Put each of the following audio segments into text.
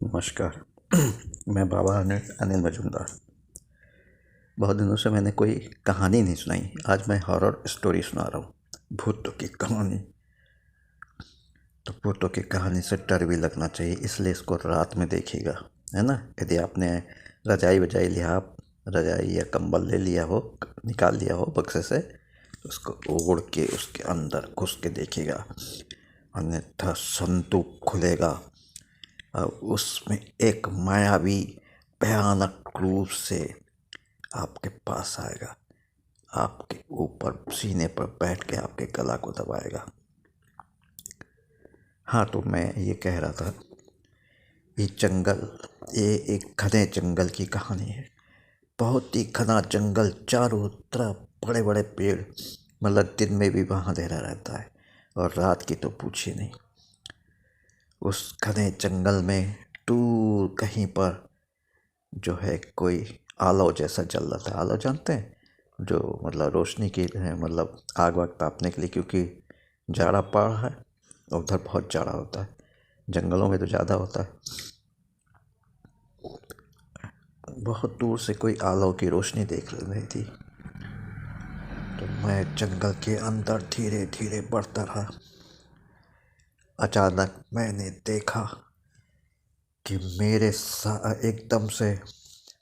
नमस्कार। मैं बाबा अनिल मजूमदार। बहुत दिनों से मैंने कोई कहानी नहीं सुनाई। आज मैं हॉरर स्टोरी सुना रहा हूँ, भूतों की कहानी। तो भूतों की कहानी से डर भी लगना चाहिए, इसलिए इसको रात में देखिएगा, है ना। यदि आपने रजाई वजाई लिया, रजाई या कंबल ले लिया हो, निकाल लिया हो बक्से से, तो उसको ओढ़ के उसके अंदर घुस के देखिएगा। अन्यथा संदूक खुलेगा और उसमें एक मायावी भयानक रूप से आपके पास आएगा, आपके ऊपर सीने पर बैठ के आपके गला को दबाएगा। हाँ, तो मैं ये कह रहा था, ये जंगल, ये एक घने जंगल की कहानी है। बहुत ही घना जंगल, चारों तरफ बड़े बड़े पेड़, मतलब दिन में भी वहाँ अंधेरा रहता है और रात की तो पूछिए नहीं। उस घने जंगल में दूर कहीं पर जो है कोई आलव जैसा जल रहा था। आलव जानते हैं, जो मतलब रोशनी की है, मतलब आग वाग तापने के लिए, क्योंकि जाड़ा पड़ रहा है और उधर बहुत जाड़ा होता है, जंगलों में तो ज़्यादा होता है। बहुत दूर से कोई आलव की रोशनी देख रही थी। तो मैं जंगल के अंदर धीरे धीरे बढ़ता रहा। अचानक मैंने देखा कि मेरे एकदम से,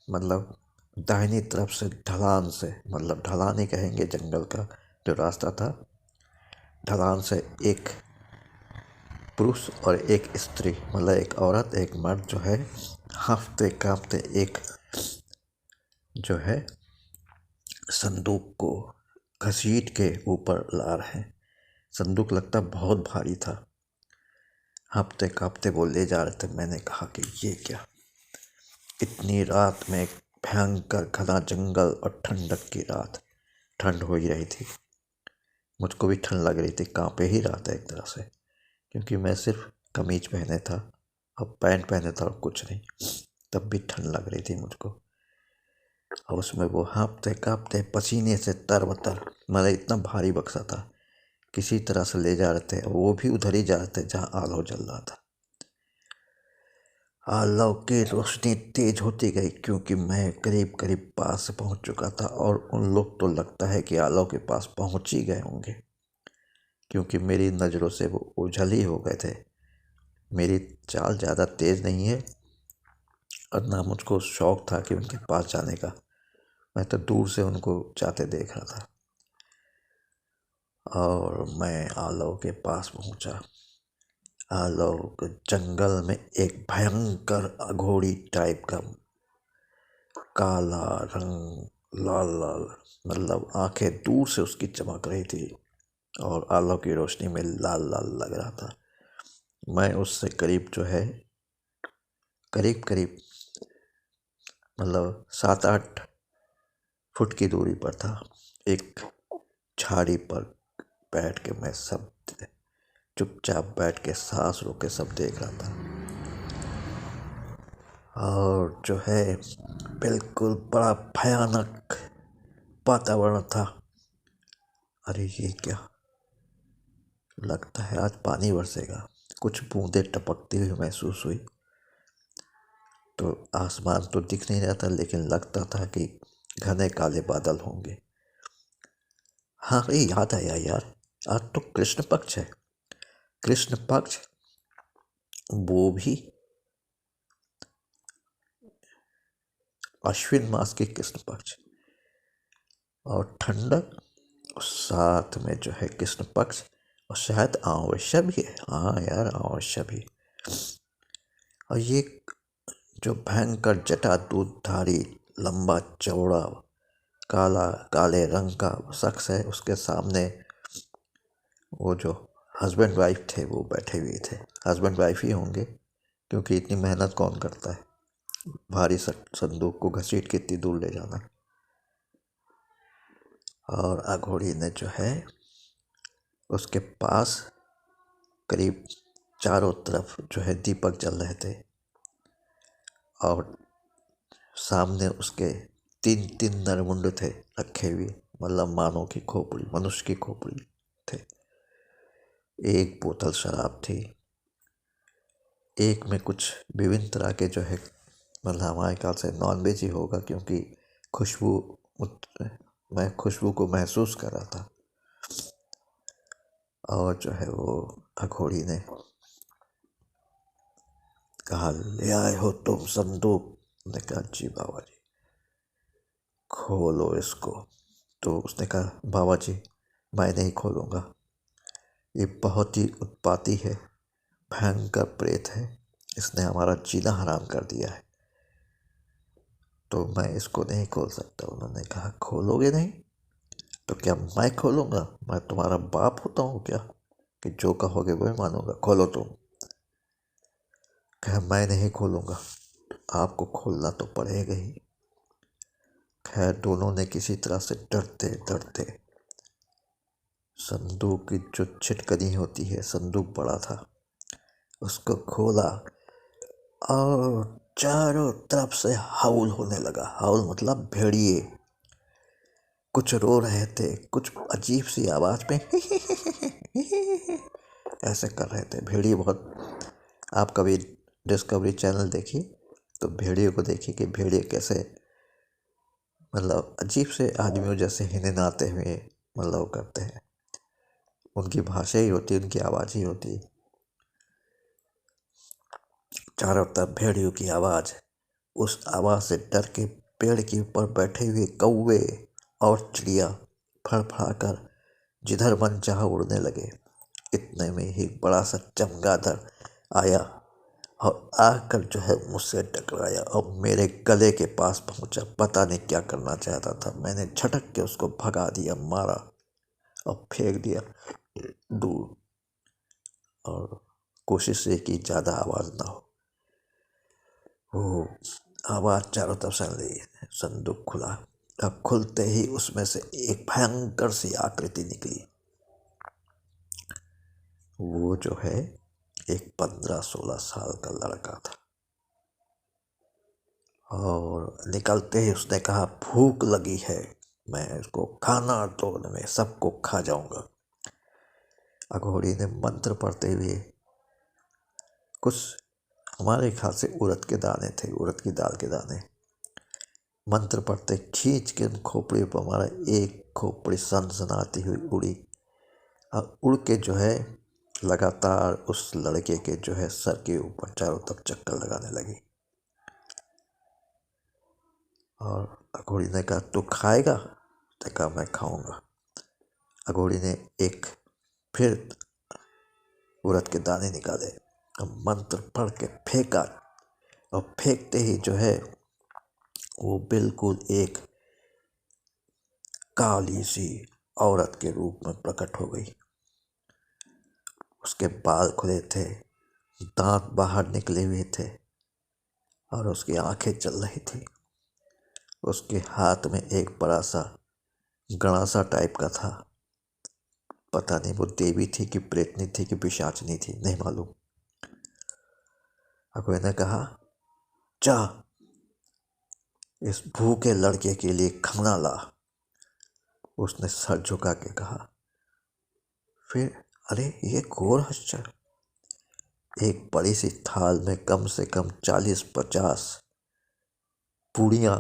मतलब दाहिनी तरफ से ढलान से, मतलब ढलान ही कहेंगे जंगल का जो रास्ता था, ढलान से एक पुरुष और एक स्त्री, मतलब एक औरत एक मर्द जो है, हाँफते काँपते एक जो है संदूक को घसीट के ऊपर ला रहे हैं। संदूक लगता बहुत भारी था। हाँफते काँपते वो ले जा रहे थे। मैंने कहा कि ये क्या, इतनी रात में, भयंकर घना जंगल और ठंडक की रात, ठंड हो ही रही थी, मुझको भी ठंड लग रही थी, काँपे ही रहा था एक तरह से, क्योंकि मैं सिर्फ कमीज पहने था और पैंट पहने था और कुछ नहीं, तब भी ठंड लग रही थी मुझको। और उसमें वो हाँफते काँपते पसीने से तरबतर, मतलब इतना भारी बक्सा था, किसी तरह से ले जा रहे थे। वो भी उधर ही जा रहे थे जहाँ आलव जल रहा था। आलव की रोशनी तेज होती गई, क्योंकि मैं करीब करीब पास पहुंच चुका था, और उन लोग तो लगता है कि आलव के पास पहुंच ही गए होंगे, क्योंकि मेरी नज़रों से वो ओझल ही हो गए थे। मेरी चाल ज़्यादा तेज़ नहीं है और ना मुझको शौक था कि उनके पास जाने का। मैं तो दूर से उनको जाते देख रहा था। और मैं आलव के पास पहुंचा। आलव के जंगल में एक भयंकर अघोरी टाइप का, काला रंग, लाल लाल, मतलब आंखें दूर से उसकी चमक रही थी और आलव की रोशनी में लाल लाल लग रहा था। मैं उससे करीब जो है, करीब करीब मतलब 7-8 फुट की दूरी पर था। एक झाड़ी पर बैठ के मैं सब चुपचाप बैठ के सांस रोके सब देख रहा था। और जो है बिल्कुल बड़ा भयानक वातावरण था। अरे ये क्या, लगता है आज पानी बरसेगा। कुछ बूंदें टपकती हुई महसूस हुई। तो आसमान तो दिख नहीं रहा था, लेकिन लगता था कि घने काले बादल होंगे। हाँ, ये याद आया यार, आज तो कृष्ण पक्ष है। कृष्ण पक्ष, वो भी अश्विन मास के कृष्ण पक्ष, और ठंडक, और साथ में जो है कृष्ण पक्ष, और शायद अमावस्या भी है। हाँ यार, अमावस्या भी। और ये जो भयंकर जटा दूधधारी, लंबा चौड़ा, काला, काले रंग का शख्स है, उसके सामने वो जो हस्बैंड वाइफ थे वो बैठे हुए थे। हस्बैंड वाइफ ही होंगे, क्योंकि इतनी मेहनत कौन करता है भारी संदूक को घसीट के इतनी दूर ले जाना। और अघोरी ने जो है उसके पास करीब चारों तरफ जो है दीपक जल रहे थे, और सामने उसके 3-3 नरमुंड थे रखे हुए, मतलब मानव की खोपड़ी, मनुष्य की खोपड़ी थे। एक बोतल शराब थी, एक में कुछ विभिन्न तरह के जो है, मतलब हमारे ख्याल से नॉन वेज ही होगा, क्योंकि खुशबू मैं खुशबू को महसूस कर रहा था। और जो है वो अघोड़ी ने कहा, ले आए हो तुम संदूक? ने कहा, जी बाबा जी। खोलो इसको। तो उसने कहा, बाबा जी मैं नहीं खोलूँगा, ये बहुत ही उत्पाती है, भयंकर प्रेत है, इसने हमारा जीना हराम कर दिया है, तो मैं इसको नहीं खोल सकता। उन्होंने कहा, खोलोगे नहीं तो क्या मैं खोलूँगा? मैं तुम्हारा बाप होता हूँ क्या कि जो कहोगे वही मानूंगा? खोलो तुम। कहा, मैं नहीं खोलूँगा, आपको खोलना तो पड़ेगा ही। खैर दोनों ने किसी तरह से डरते डरते संदूक की जो छिटकनी होती है, संदूक बड़ा था, उसको खोला और चारों तरफ से हाउल होने लगा। हाउल मतलब भेड़िए कुछ रो रहे थे, कुछ अजीब सी आवाज़ में ऐसे कर रहे थे। भेड़िए बहुत, आप कभी डिस्कवरी चैनल देखिए तो भेड़िए को देखिए कि भेड़िए कैसे मतलब अजीब से आदमियों जैसे हिनहिनाते हुए मतलब करते हैं। उनकी भाषा ही होती है, उनकी आवाज़ ही होती है। चारों तरफ भेड़ियों की आवाज़, उस आवाज़ से डर के पेड़ के ऊपर बैठे हुए कौवे और चिड़िया फड़फड़ाकर जिधर मन चाहा उड़ने लगे। इतने में ही एक बड़ा सा चमगादड़ आया और आकर जो है मुझसे टकराया और मेरे गले के पास पहुंचा। पता नहीं क्या करना चाहता था, मैंने झटक के उसको भगा दिया, मारा और फेंक दिया दूर, और कोशिश ये की ज़्यादा आवाज़ ना हो। वो आवाज़ चारों तरफ सुन ली। संदूक खुला। अब खुलते ही उसमें से एक भयंकर सी आकृति निकली। वो जो है एक 15-16 साल का लड़का था, और निकलते ही उसने कहा, भूख लगी है, मैं इसको खाना तो मैं सबको खा जाऊंगा। अघोड़ी ने मंत्र पढ़ते हुए, कुछ हमारे ख्याल से उड़द के दाने थे, उड़द की दाल के दाने, मंत्र पढ़ते खींच के उन खोपड़ी पर मारा। एक खोपड़ी सनसनाती हुई उड़ी और उड़ के जो है लगातार उस लड़के के जो है सर के ऊपर चारों तरफ चक्कर लगाने लगी। और अघोड़ी ने कहा, तू खाएगा? तो कहा, मैं खाऊंगा। अघोड़ी ने एक फिर उड़द के दाने निकाले और मंत्र पढ़ के फेंका, और फेंकते ही जो है वो बिल्कुल एक काली सी औरत के रूप में प्रकट हो गई। उसके बाल खुले थे, दांत बाहर निकले हुए थे, और उसकी आंखें चल रही थी। उसके हाथ में एक बड़ा सा गणासा टाइप का था। पता नहीं वो देवी थी कि प्रेतनी थी कि पिशाचनी थी, नहीं मालूम। अकोई ने कहा, जा इस भूखे लड़के के लिए खाना ला। उसने सर झुका के कहा। फिर अरे ये घोर आश्चर्य, एक बड़ी सी थाल में कम से कम 40-50 पूड़ियाँ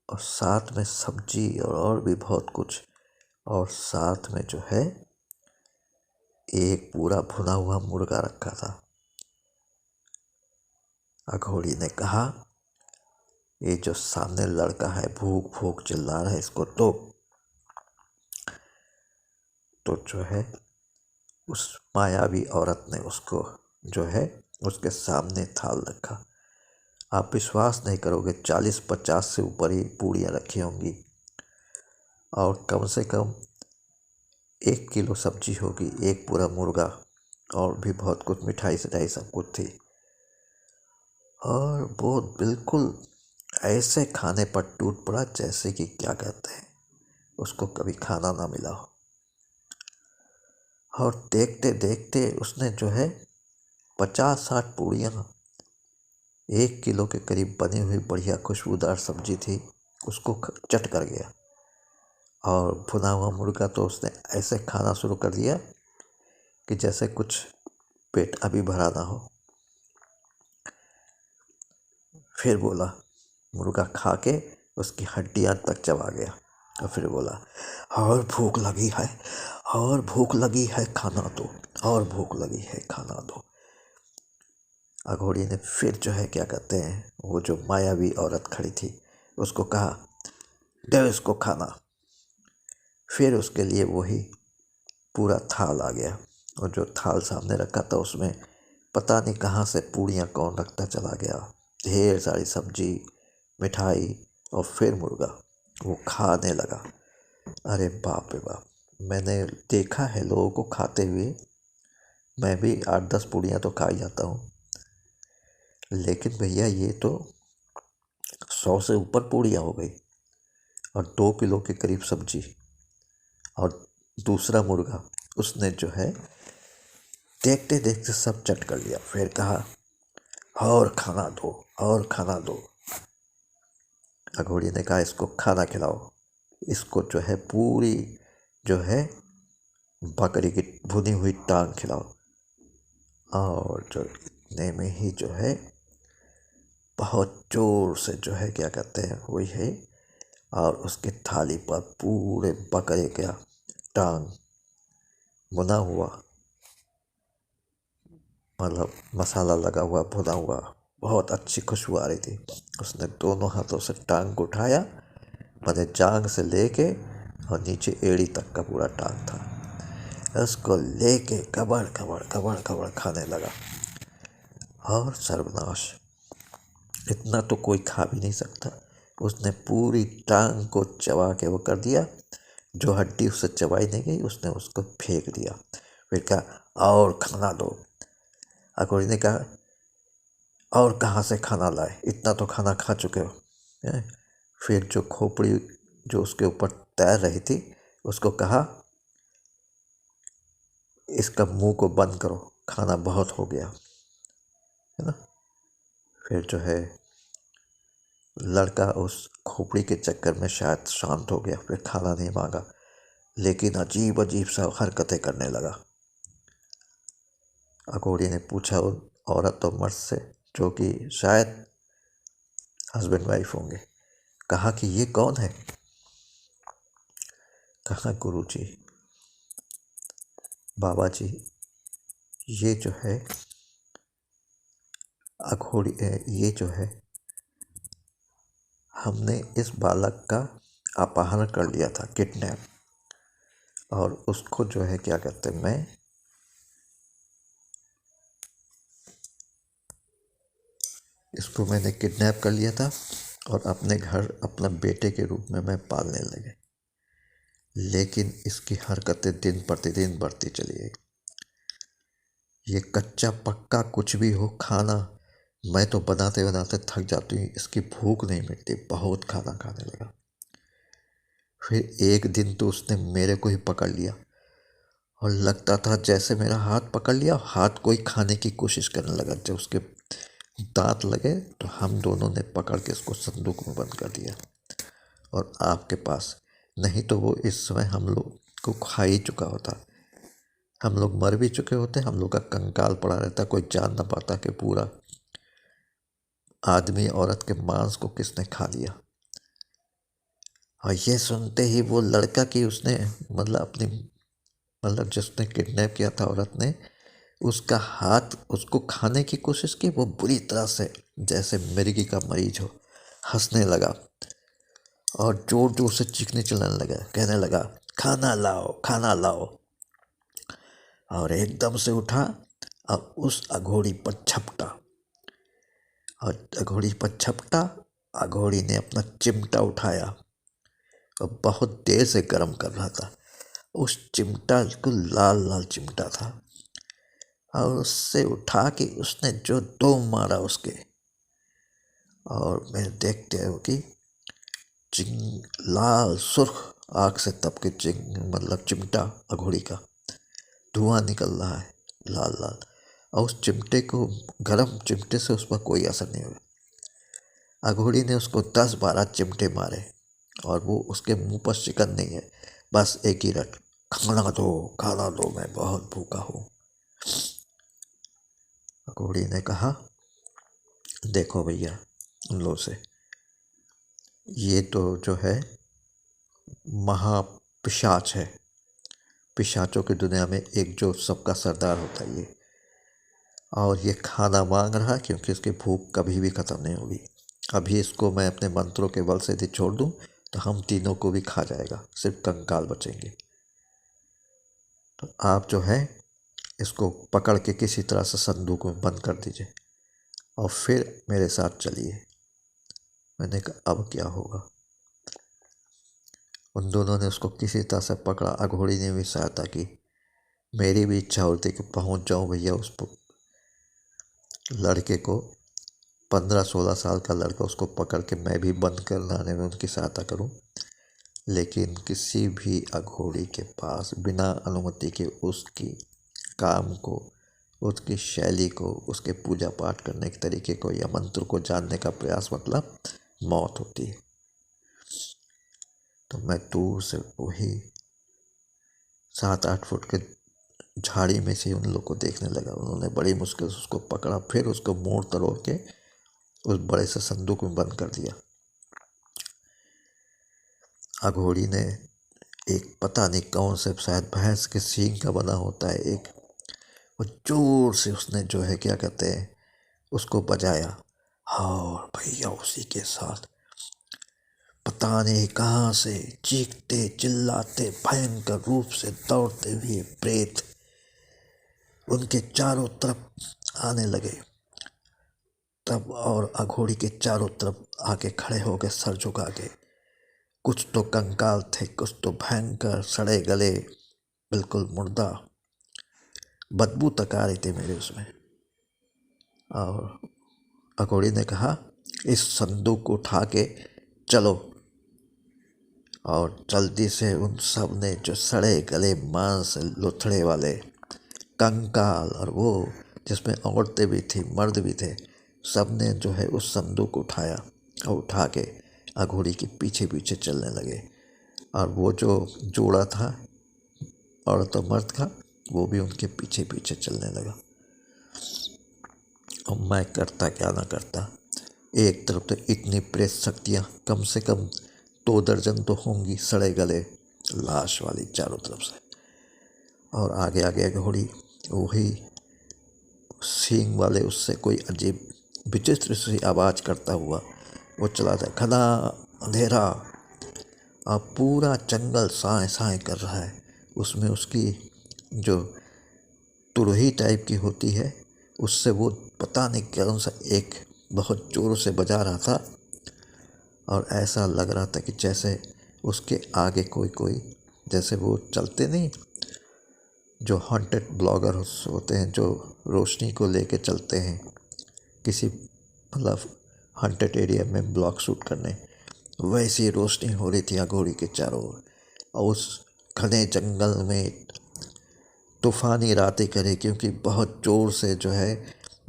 और साथ में सब्जी और भी बहुत कुछ, और साथ में जो है एक पूरा भुना हुआ मुर्गा रखा था। अघोड़ी ने कहा, ये जो सामने लड़का है भूख भूख चिल्ला रहा है, इसको तो जो है उस मायावी औरत ने उसको जो है उसके सामने थाल रखा। आप विश्वास नहीं करोगे, 40-50 से ऊपर ही पूड़ियाँ रखी होंगी, और कम से कम 1 किलो सब्जी होगी, एक पूरा मुर्गा, और भी बहुत कुछ मिठाई सिठाई सब कुछ थी। और वो बिल्कुल ऐसे खाने पर टूट पड़ा जैसे कि क्या कहते हैं, उसको कभी खाना ना मिला हो। और देखते देखते उसने जो है 50-60 पूड़ियाँ, 1 किलो के करीब बनी हुई बढ़िया खुशबूदार सब्जी थी, उसको चट कर गया। और भुना हुआ मुर्गा तो उसने ऐसे खाना शुरू कर दिया कि जैसे कुछ पेट अभी भरा ना हो। फिर बोला, मुर्गा खा के उसकी हड्डियां तक चबा गया और फिर बोला, और भूख लगी है, और भूख लगी है, खाना दो, और भूख लगी है, खाना दो। अघोड़ी ने फिर जो है क्या कहते हैं, वो जो मायावी औरत खड़ी थी उसको कहा, दे इसको खाना। फिर उसके लिए वही पूरा थाल आ गया, और जो थाल सामने रखा था उसमें पता नहीं कहाँ से पूड़ियाँ कौन रखता चला गया, ढेर सारी सब्जी, मिठाई, और फिर मुर्गा वो खाने लगा। अरे बाप रे बाप, मैंने देखा है लोगों को खाते हुए, मैं भी 8-10 पूड़ियाँ तो खा ही जाता हूँ, लेकिन भैया ये तो 100 से ऊपर पूड़ियाँ हो गई, और 2 किलो के करीब सब्जी, और दूसरा मुर्गा उसने जो है देखते देखते सब चट कर लिया। फिर कहा, और खाना दो, और खाना दो। अघोड़ी ने कहा, इसको खाना खिलाओ, इसको जो है पूरी जो है बकरी की भुनी हुई टांग खिलाओ। और जो इतने में ही जो है बहुत जोर से जो है क्या कहते हैं वही है, और उसकी थाली पर पूरे बकरे का टांग भुना हुआ, मतलब मसाला लगा हुआ, भुना हुआ, बहुत अच्छी खुशबू आ रही थी। उसने दोनों हाथों से टांग को उठाया, मतलब जांग से लेके और नीचे एड़ी तक का पूरा टांग था, उसको लेके कबड़ कबड़ कबड़ कबड़ खाने लगा। और सर्वनाश, इतना तो कोई खा भी नहीं सकता। उसने पूरी टांग को चबा के वो कर दिया, जो हड्डी उससे चबाई नहीं गई उसने उसको फेंक दिया। फिर कहा, और खाना दो। अघोड़ी ने कहा, और कहाँ से खाना लाए, इतना तो खाना खा चुके हो, हैं? फिर जो खोपड़ी जो उसके ऊपर तैर रही थी उसको कहा, इसका मुंह को बंद करो, खाना बहुत हो गया, है ना। फिर जो है लड़का उस खोपड़ी के चक्कर में शायद शांत हो गया, फिर खाना नहीं मांगा, लेकिन अजीब अजीब सा हरकतें करने लगा। अघोड़ी ने पूछा उन औरत और मर्द से, जो कि शायद हस्बैंड वाइफ होंगे, कहा कि ये कौन है। कहा, गुरु जी, बाबा जी, ये जो है अघोड़ी, ये जो है हमने इस बालक का अपहरण कर लिया था, किडनैप, और उसको जो है क्या कहते हैं, मैं इसको मैंने किडनैप कर लिया था और अपने घर अपना बेटे के रूप में मैं पालने लगे, लेकिन इसकी हरकतें दिन प्रतिदिन बढ़ती चली गई। ये कच्चा पक्का कुछ भी हो खाना, मैं तो बनाते बनाते थक जाती हूँ, इसकी भूख नहीं मिटती, बहुत खाना खाने लगा। फिर एक दिन तो उसने मेरे को ही पकड़ लिया, और लगता था जैसे मेरा हाथ पकड़ लिया, हाथ को ही खाने की कोशिश करने लगा। जब उसके दांत लगे तो हम दोनों ने पकड़ के इसको संदूक में बंद कर दिया और आपके पास, नहीं तो वो इस समय हम लोग को खा ही चुका होता, हम लोग मर भी चुके होते, हम लोग का कंकाल पड़ा रहता, कोई जान ना पाता कि पूरा आदमी औरत के मांस को किसने खा लिया। और ये सुनते ही वो लड़का की उसने मतलब अपनी मतलब जिसने किडनैप किया था औरत ने, उसका हाथ उसको खाने की कोशिश की, वो बुरी तरह से जैसे मिर्गी का मरीज हो हंसने लगा और जोर जोर से चीखने चिल्लाने लगा, कहने लगा, खाना लाओ, खाना लाओ। और एकदम से उठा और उस अघोड़ी पर झपटा, और अघोड़ी पर झपटा। अघोड़ी ने अपना चिमटा उठाया और बहुत देर से गर्म कर रहा था, उस चिमटा को लाल लाल चिमटा था, और उससे उठा के उसने जो दो मारा उसके, और मैं देखते हो कि चिंग लाल सुर्ख आग से तप के मतलब चिमटा अघोड़ी का धुआं निकल रहा है लाल लाल, और उस चिमटे को गरम चिमटे से उस पर कोई असर नहीं हुआ। अघोड़ी ने उसको 10-12 चिमटे मारे और वो उसके मुंह पर शिकन नहीं है, बस एक ही रट, खाना दो, खाना दो, मैं बहुत भूखा हूँ। घोड़ी ने कहा, देखो भैया उन लोगों से, ये तो जो है महापिशाच है। पिशाचों की दुनिया में एक जो सबका सरदार होता है ये, और ये खाना मांग रहा है क्योंकि इसकी भूख कभी भी ख़त्म नहीं होगी। अभी इसको मैं अपने मंत्रों के बल से यदि छोड़ दूं तो हम तीनों को भी खा जाएगा, सिर्फ कंकाल बचेंगे। तो आप जो है इसको पकड़ के किसी तरह से संदूक में बंद कर दीजिए और फिर मेरे साथ चलिए। मैंने कहा अब क्या होगा। उन दोनों ने उसको किसी तरह से पकड़ा। अघोड़ी ने भी सहायता की। मेरी भी इच्छा होती कि पहुंच जाऊं भैया उस लड़के को, 15-16 साल का लड़का, उसको पकड़ के मैं भी बंद कर लाने में उनकी सहायता करूं। लेकिन किसी भी अघोड़ी के पास बिना अनुमति के उसकी काम को, उसकी शैली को, उसके पूजा पाठ करने के तरीके को या मंत्र को जानने का प्रयास मतलब मौत होती है। तो मैं दूर से वही 7-8 फुट के झाड़ी में से उन लोग को देखने लगा। उन्होंने बड़ी मुश्किल से उसको पकड़ा, फिर उसको मोड़ तोड़ के उस बड़े से संदूक में बंद कर दिया। अघोड़ी ने एक पता नहीं कौन से, शायद भैंस के सींग का बना होता है एक, वो जोर से उसने जो है क्या कहते हैं उसको बजाया। और भैया उसी के साथ पता नहीं कहाँ से चीखते चिल्लाते भयंकर रूप से दौड़ते हुए प्रेत उनके चारों तरफ आने लगे। तब और अघोड़ी के चारों तरफ आके खड़े हो गए सर झुका के। कुछ तो कंकाल थे, कुछ तो भयंकर सड़े गले, बिल्कुल मुर्दा, बदबू तक आ रही थी मेरे उसमें। और अघोड़ी ने कहा, इस संदूक को उठा के चलो। और जल्दी से उन सब ने जो सड़े गले मांस लुथड़े वाले कंकाल और वो जिसमें औरतें भी थी मर्द भी थे, सब ने जो है उस संदूक को उठाया और उठा के अघोड़ी के पीछे पीछे चलने लगे। और वो जो जोड़ा था औरत और मर्द का, वो भी उनके पीछे पीछे चलने लगा। और मैं करता क्या ना करता। एक तरफ तो इतनी प्रेत शक्तियाँ, कम से कम 2 दर्जन तो होंगी सड़े गले लाश वाली चारों तरफ से। और आगे आगे घोड़ी वही सींग वाले, उससे कोई अजीब विचित्र सी आवाज़ करता हुआ वो चला जाए। घना अंधेरा, अब पूरा जंगल साए साए कर रहा है। उसमें उसकी जो तुरही टाइप की होती है, उससे वो पता नहीं कौन सा एक बहुत जोर से बजा रहा था। और ऐसा लग रहा था कि जैसे उसके आगे कोई जैसे वो चलते नहीं, जो हॉन्टेड ब्लॉगर होते हैं जो रोशनी को लेके चलते हैं किसी मतलब हॉन्टेड एरिया में ब्लॉग शूट करने, वैसी रोशनी हो रही थी अघोड़ी के चारों ओर। और उस घने जंगल में तूफ़ानी रातें करे, क्योंकि बहुत ज़ोर से जो है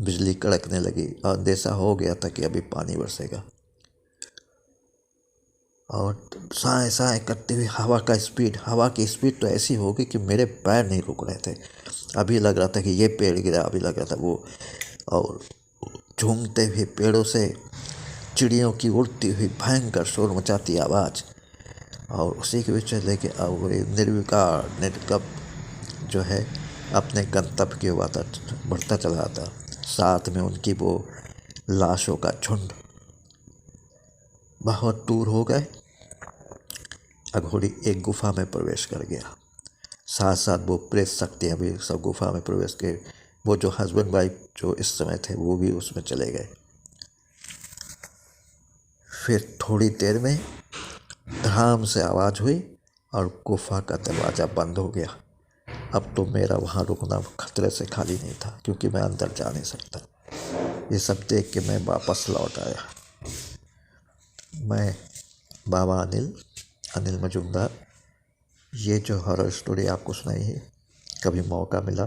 बिजली कड़कने लगी और अंदेशा हो गया था कि अभी पानी बरसेगा। और साए साए करते हुए हवा की स्पीड तो ऐसी होगी कि मेरे पैर नहीं रुक रहे थे। अभी लग रहा था कि ये पेड़ गिरा, अभी लग रहा था वो। और झूमते हुए पेड़ों से चिड़ियों की उड़ती हुई भयंकर शोर मचाती आवाज़, और उसी के बीच लेके निर्विकार निर्गप जो है अपने गंतव्य की ओर बढ़ता चला था। साथ में उनकी वो लाशों का झुंड। बहुत दूर हो गए, अघोड़ी एक गुफा में प्रवेश कर गया। साथ साथ वो प्रेत शक्तियाँ भी सब गुफा में प्रवेश के, वो जो हस्बैंड वाइफ जो इस समय थे वो भी उसमें चले गए। फिर थोड़ी देर में धड़ाम से आवाज़ हुई और गुफा का दरवाज़ा बंद हो गया। अब तो मेरा वहाँ रुकना खतरे से खाली नहीं था, क्योंकि मैं अंदर जा नहीं सकता। ये सब देख के मैं वापस लौट आया। मैं बाबा अनिल मजुमदार, ये जो हॉरर स्टोरी आपको सुनाई है, कभी मौका मिला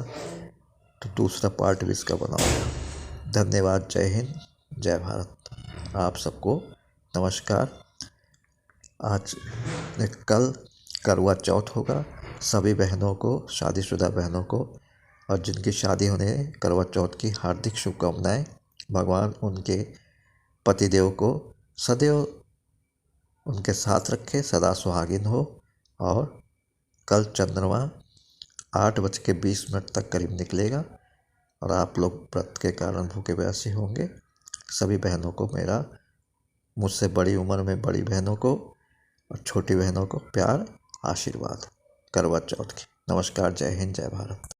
तो दूसरा पार्ट भी इसका बनाऊंगा। धन्यवाद। जय हिंद, जय भारत। आप सबको नमस्कार। आज कल करवा चौथ होगा। सभी बहनों को, शादीशुदा बहनों को और जिनकी शादी होने करवा चौथ की हार्दिक शुभकामनाएं। भगवान उनके पतिदेव को सदैव उनके साथ रखे, सदा सुहागिन हो। और कल चंद्रमा 8:20 तक करीब निकलेगा और आप लोग व्रत के कारण भूखे प्यासे होंगे। सभी बहनों को मेरा, मुझसे बड़ी उम्र में बड़ी बहनों को और छोटी बहनों को प्यार, आशीर्वाद करवा चौथ की। नमस्कार, जय हिंद, जय भारत।